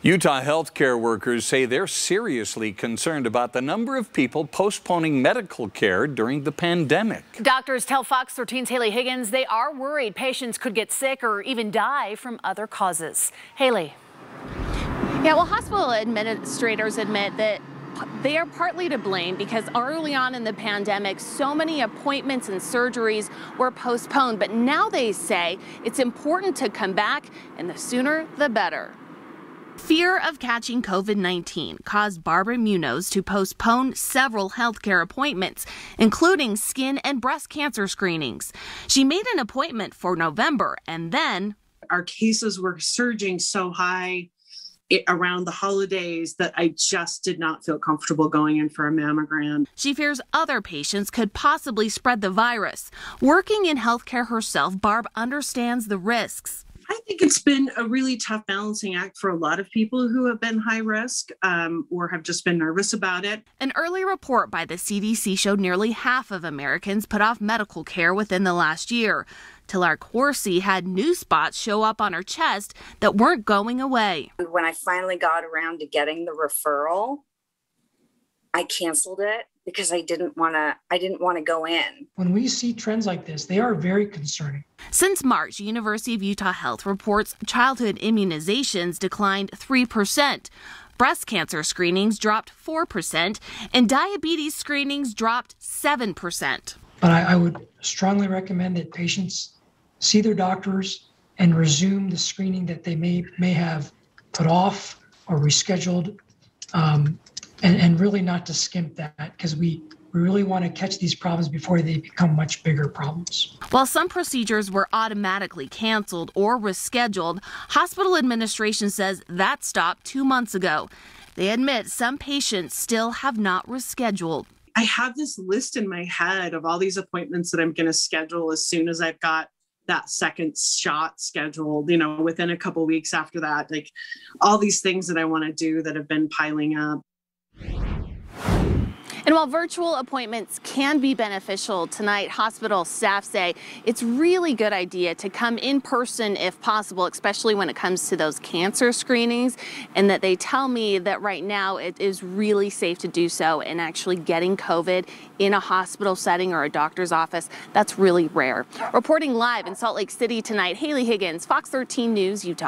Utah healthcare workers say they're seriously concerned about the number of people postponing medical care during the pandemic. Doctors tell Fox 13's Haley Higgins they are worried patients could get sick or even die from other causes. Haley. Yeah, well, hospital administrators admit that they are partly to blame because early on in the pandemic, so many appointments and surgeries were postponed. But now they say it's important to come back, and the sooner the better. Fear of catching COVID-19 caused Barbara Munoz to postpone several healthcare appointments, including skin and breast cancer screenings. She made an appointment for November, and then our cases were surging so high around the holidays that I just did not feel comfortable going in for a mammogram. She fears other patients could possibly spread the virus. Working in healthcare herself, Barb understands the risks. I think it's been a really tough balancing act for a lot of people who have been high risk or have just been nervous about it. An early report by the CDC showed nearly half of Americans put off medical care within the last year. Talar Corsi had new spots show up on her chest that weren't going away. When I finally got around to getting the referral, I canceled it because I didn't want to go in. When we see trends like this, they are very concerning. Since March, University of Utah Health reports childhood immunizations declined 3%. Breast cancer screenings dropped 4%, and diabetes screenings dropped 7%. But I would strongly recommend that patients see their doctors and resume the screening that they may have put off or rescheduled, and really not to skimp that, because we really want to catch these problems before they become much bigger problems. While some procedures were automatically canceled or rescheduled, hospital administration says that stopped 2 months ago. They admit some patients still have not rescheduled. I have this list in my head of all these appointments that I'm going to schedule as soon as I've got that second shot scheduled, within a couple weeks after that, like all these things that I want to do that have been piling up. And while virtual appointments can be beneficial, tonight hospital staff say it's really good idea to come in person if possible, especially when it comes to those cancer screenings, and that they tell me that right now it is really safe to do so, and actually getting COVID in a hospital setting or a doctor's office, that's really rare. Reporting live in Salt Lake City tonight, Haley Higgins, Fox 13 News, Utah.